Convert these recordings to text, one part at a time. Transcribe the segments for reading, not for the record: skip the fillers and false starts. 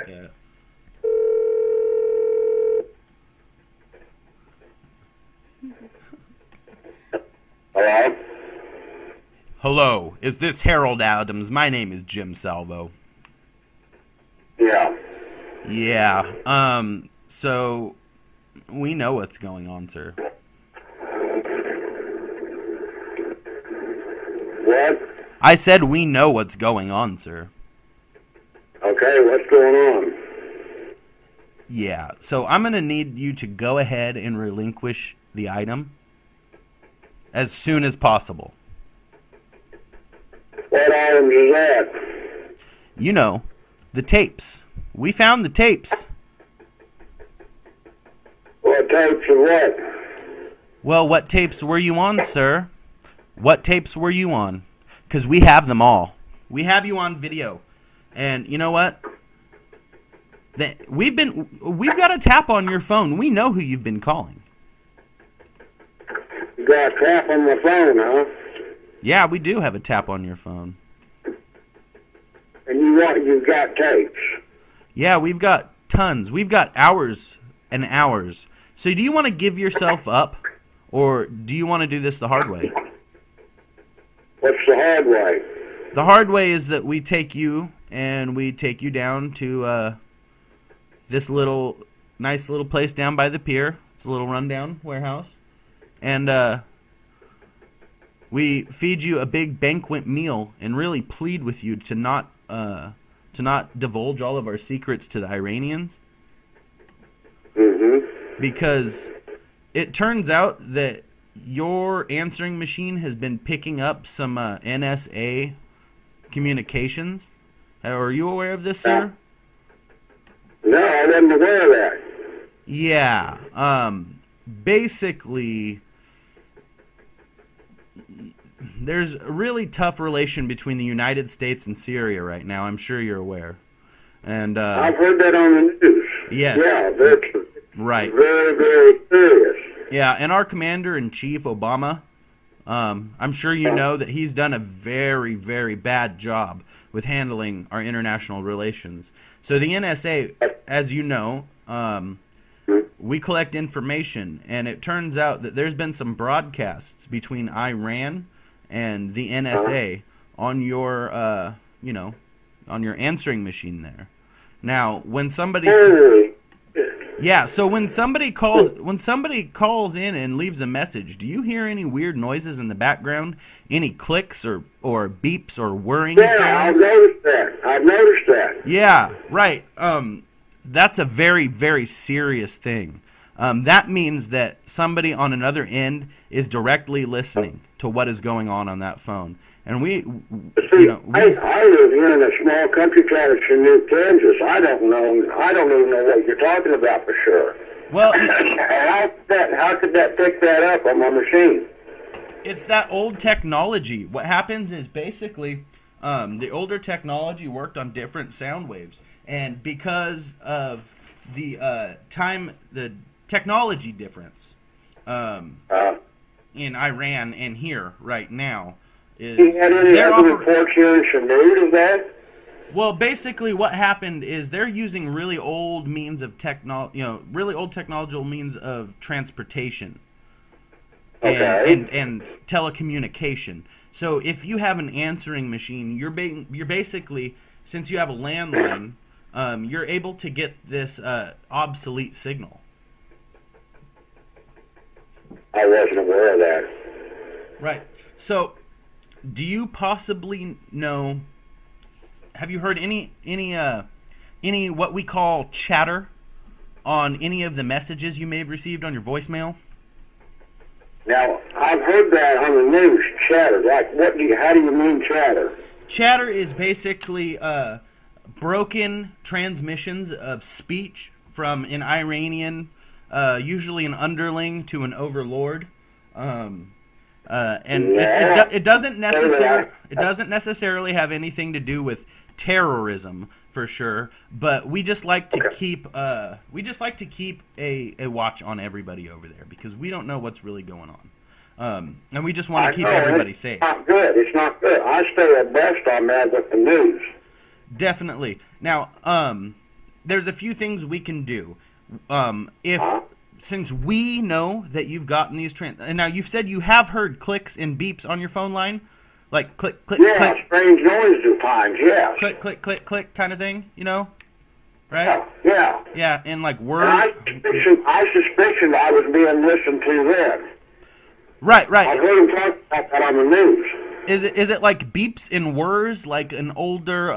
Yeah. Hello? Hello, is this Harold Adams? My name is Jim Salvo. Yeah. Yeah, so we know what's going on, sir. What? I said we know what's going on, sir. Okay, what's going on? Yeah, so I'm going to need you to go ahead and relinquish the item as soon as possible. What items is that? You know, the tapes. We found the tapes. What tapes of what? Well, what tapes were you on, sir? What tapes were you on? Because we have them all. We have you on video. And you know what? We've got a tap on your phone. We know who you've been calling. You got a tap on my phone, huh? Yeah, we do have a tap on your phone. And you've got tapes. Yeah, we've got tons. We've got hours and hours. So do you want to give yourself up, or do you want to do this the hard way? What's the hard way? The hard way is that we take you and we take you down to this nice little place down by the pier. It's a little rundown warehouse. And we feed you a big banquet meal and really plead with you to not divulge all of our secrets to the Iranians. Mm-hmm. Because it turns out that your answering machine has been picking up some NSA communications. Are you aware of this, sir? No, I wasn't aware of that. Yeah. Basically, there's a really tough relation between the United States and Syria right now. I'm sure you're aware. And I've heard that on the news. Yes. Yeah, that's right. Very, very serious. Yeah, and our commander-in-chief, Obama, I'm sure you know that he's done a very, very bad job with handling our international relations. So the NSA, as you know, we collect information, and it turns out that there's been some broadcasts between Iran and the NSA on your, on your answering machine there. Now, when somebody... Yeah, so when somebody calls in and leaves a message, do you hear any weird noises in the background? Any clicks or beeps or whirring sounds? Yeah, I've noticed that. Yeah, right. That's a very, very serious thing. That means that somebody on another end is directly listening to what is going on that phone. And I live here in a small country town of Chanute, Kansas. I don't even know what you're talking about for sure. Well, how could that pick that up on my machine? It's that old technology. What happens is basically the older technology worked on different sound waves, and because of the technology difference in Iran and here right now. You had any other reports here in Chanute of that? Well, basically, what happened is they're using really old means of really old technological means of transportation and telecommunication. So, if you have an answering machine, you're basically, since you have a landline, you're able to get this obsolete signal. I wasn't aware of that. Right. So, do you possibly know? Have you heard any what we call chatter on any of the messages you may have received on your voicemail? Now, I've heard that on the news. Chatter. Like, how do you mean chatter? Chatter is basically broken transmissions of speech from an Iranian, usually an underling, to an overlord. It doesn't necessarily have anything to do with terrorism, for sure. But we just like to keep a watch on everybody over there because we don't know what's really going on, and we just want to keep everybody safe. It's not good. I stay abreast on that with the news. Definitely. Now, there's a few things we can do. Since we know that you've gotten these and now you've said you have heard clicks and beeps on your phone line, like click, click, click. Strange noises at times, yes. Click, click, click, click kind of thing, you know? Right? Yeah. Yeah, and like word. I suspicion I was being listened to then. Right. I heard him talk about that on the news. Is it like beeps and whirs, like an older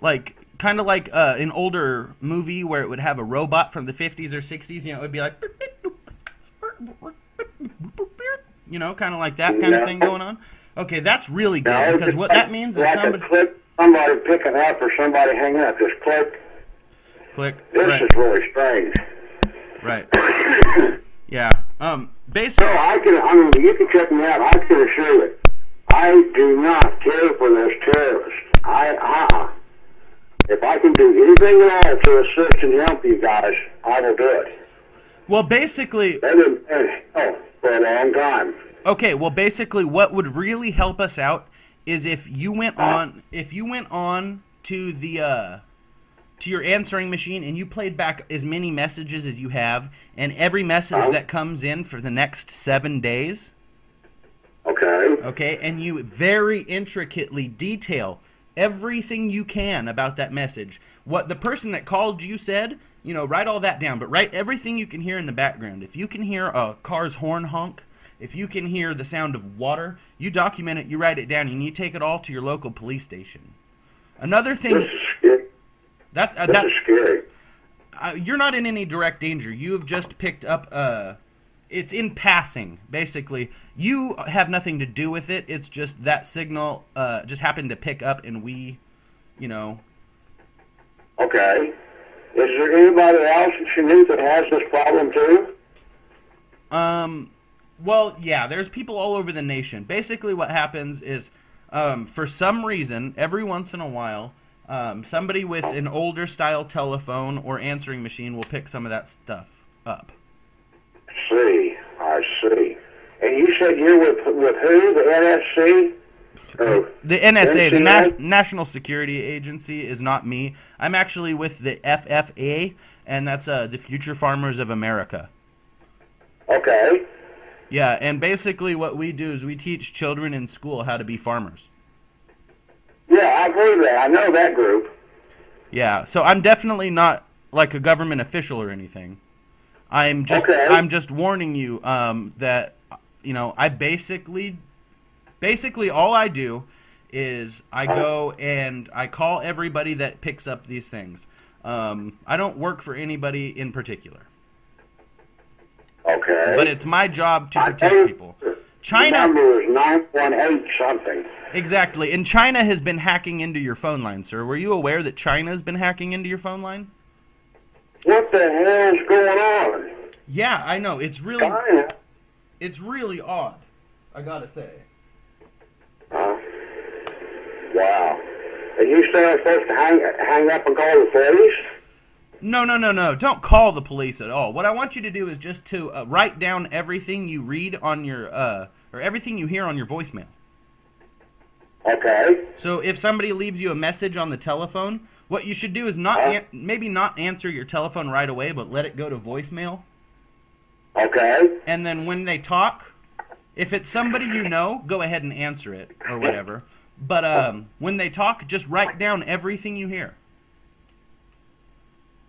like kind of like an older movie where it would have a robot from the 50s or 60s, you know, it would be like, you know, kind of like that kind of thing going on. Okay, that's really good, because what that means is somebody picking up or somebody hanging up, just click. Click. This is really strange. Right. Yeah. Basically. No, you can check me out. I can assure you, I do not care for those terrorists. If I can do anything at all to assist and help you guys, I will do it. Well, basically. They've been for a long time. Okay. Well, basically, what would really help us out is if you went on to the to your answering machine and you played back as many messages as you have, and every message that comes in for the next 7 days. Okay, and you very intricately detail everything you can about that message. What the person that called you said, you know, write all that down, but write everything you can hear in the background. If you can hear a car's horn honk, if you can hear the sound of water, you document it, you write it down, and you take it all to your local police station. Another thing... This is scary. That's scary. You're not in any direct danger. You have just picked up... it's in passing, basically. You have nothing to do with it. It's just that signal just happened to pick up, and we, you know... Okay. Is there anybody else that you knew that has this problem, too? Well, yeah, there's people all over the nation. Basically what happens is, for some reason, every once in a while, somebody with an older style telephone or answering machine will pick some of that stuff up. I see. And you said you're with who? The NSC? The NSA, the National Security Agency, is not me. I'm actually with the FFA, and that's the Future Farmers of America. Okay. Yeah, and basically what we do is we teach children in school how to be farmers. Yeah, I've heard of that. I know that group. Yeah, so I'm definitely not like a government official or anything. I'm just warning you that, you know, I basically all I do is I go and I call everybody that picks up these things. I don't work for anybody in particular. Okay. But it's my job to protect people. China. The number is 918 something. Exactly. And China has been hacking into your phone line, sir. Were you aware that China has been hacking into your phone line? What the hell is going on? Yeah, I know. It's really China. It's really odd, I gotta say. Wow. And you say I'm supposed to hang up and call the police? No. Don't call the police at all. What I want you to do is just to write down everything you read on your, or everything you hear on your voicemail. Okay. So if somebody leaves you a message on the telephone, what you should do is maybe not answer your telephone right away, but let it go to voicemail. Okay. And then when they talk, if it's somebody you know, go ahead and answer it or whatever. But when they talk, just write down everything you hear.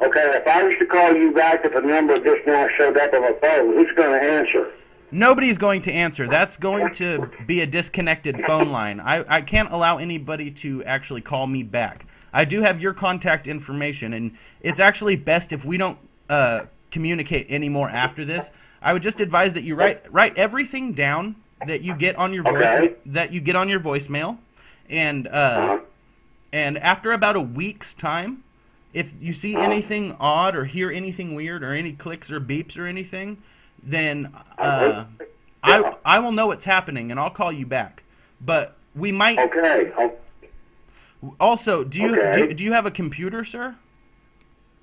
Okay, if I was to call you back if a number just now showed up on my phone, who's going to answer? Nobody's going to answer. That's going to be a disconnected phone line. I can't allow anybody to actually call me back. I do have your contact information, and it's actually best if we don't communicate anymore after this. I would just advise that you write everything down that you get on your voicemail, and after about a week's time, if you see anything odd or hear anything weird or any clicks or beeps or anything, then I will know what's happening and I'll call you back. But we might. Okay. Also, do you have a computer, sir?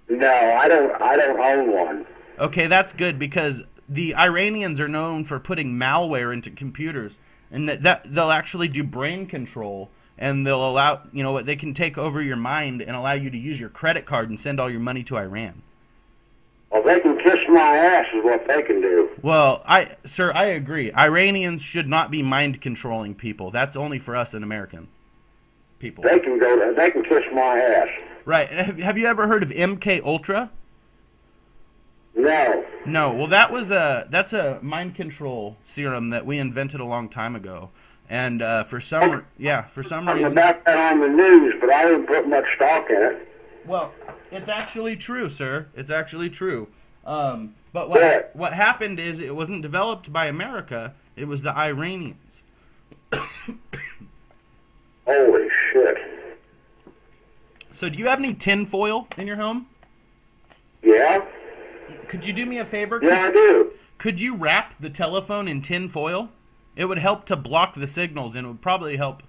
No, I don't own one. Okay, that's good, because the Iranians are known for putting malware into computers, and that they'll actually do brain control and they'll allow, you know, they can take over your mind and allow you to use your credit card and send all your money to Iran. Well, they can kiss my ass is what they can do. Well, sir, I agree. Iranians should not be mind controlling people. That's only for us and American people. They can go there. They can kiss my ass. Right. Have you ever heard of MK Ultra? No. No. Well, that's a mind control serum that we invented a long time ago. And for some reason, I'm about that on the news, but I didn't put much stock in it. Well, it's actually true, sir. It's actually true. But what happened is it wasn't developed by America. It was the Iranians. Holy shit. So do you have any tinfoil in your home? Yeah. Could you do me a favor? Yeah, I do. Could you wrap the telephone in tinfoil? It would help to block the signals, and it would probably help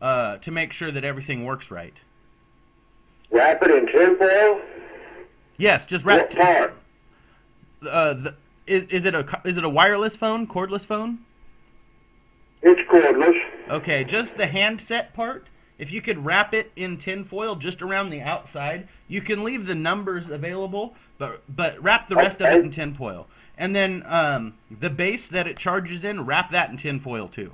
to make sure that everything works right. Wrap it in tinfoil? Yes, just wrap. What part? Is it a wireless phone, cordless phone? It's cordless. Okay, just the handset part. If you could wrap it in tinfoil just around the outside, you can leave the numbers available, but wrap the rest of it in tinfoil. And then the base that it charges in, wrap that in tinfoil too.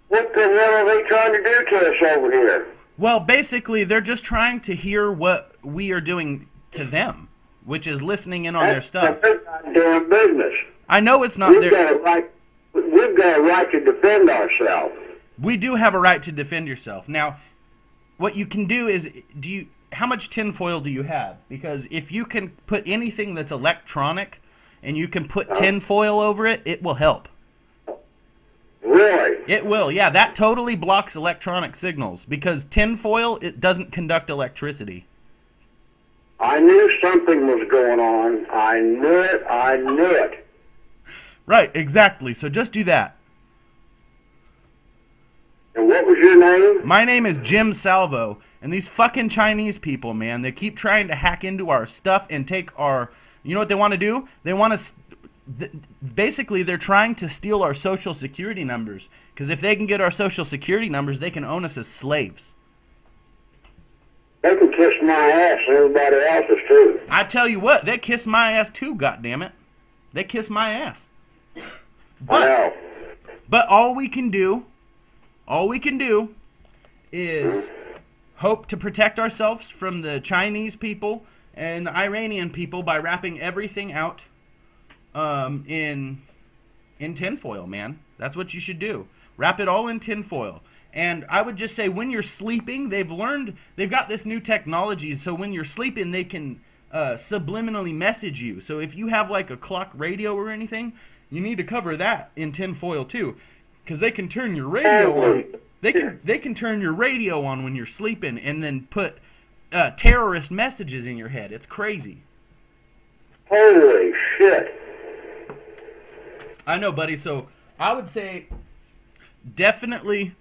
What the hell are they trying to do to us over here? Well, basically, they're just trying to hear what we are doing to them, which is listening in on their stuff. That's their goddamn business. I know it's not We've got a right to defend ourselves. We do have a right to defend yourself. Now, what you can do is, how much tinfoil do you have? Because if you can put anything that's electronic and you can put tinfoil over it, it will help. Really? It will, yeah. That totally blocks electronic signals because tinfoil, it doesn't conduct electricity. I knew something was going on. I knew it. I knew it. Right, exactly. So just do that. And what was your name? My name is Jim Salvo, and these fucking Chinese people, man, they keep trying to hack into our stuff and take our... You know what they want to do? They want to... Basically, they're trying to steal our social security numbers, because if they can get our social security numbers, they can own us as slaves. They can kiss my ass and everybody else's too. I tell you what, they kiss my ass too, goddammit. They kiss my ass. I know. But all we can do is hope to protect ourselves from the Chinese people and the Iranian people by wrapping everything out in tinfoil, man. That's what you should do. Wrap it all in tinfoil. And I would just say when you're sleeping, they've got this new technology, so when you're sleeping, they can subliminally message you. So if you have like a clock radio or anything, you need to cover that in tinfoil too, because they can turn your radio on. They can turn your radio on when you're sleeping and then put terrorist messages in your head. It's crazy. Holy shit. I know, buddy. So I would say definitely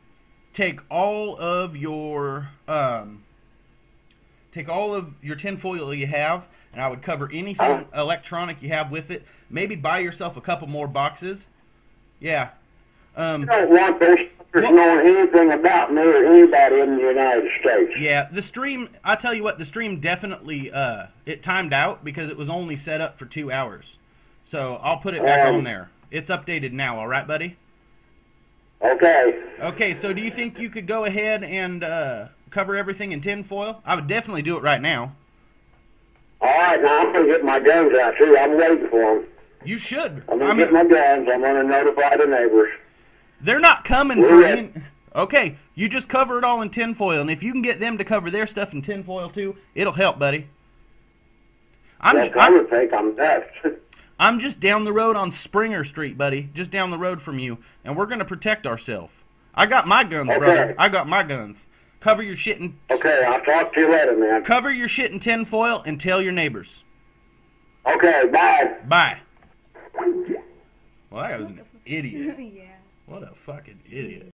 take all of your tinfoil you have, and I would cover anything electronic you have with it. Maybe buy yourself a couple more boxes. Yeah. I don't want those fuckers knowing anything about me or anybody in the United States. Yeah, the stream, I tell you what, the stream definitely, it timed out because it was only set up for 2 hours. So I'll put it back on there. It's updated now, all right, buddy? Okay. Okay, so do you think you could go ahead and cover everything in tinfoil? I would definitely do it right now. All right, now I'm going to get my guns out, too. I'm waiting for them. You should. I'm going to get my guns. I'm going to notify the neighbors. They're not coming for you. Okay, you just cover it all in tinfoil, and if you can get them to cover their stuff in tinfoil, too, it'll help, buddy. I would think I'm next. I'm just down the road on Springer Street, buddy. Just down the road from you. And we're going to protect ourselves. I got my guns, brother. I got my guns. Cover your shit in... Okay, I'll talk to you later, man. Cover your shit in tinfoil and tell your neighbors. Okay, bye. Bye. Well, that was an idiot. Yeah. What a fucking idiot.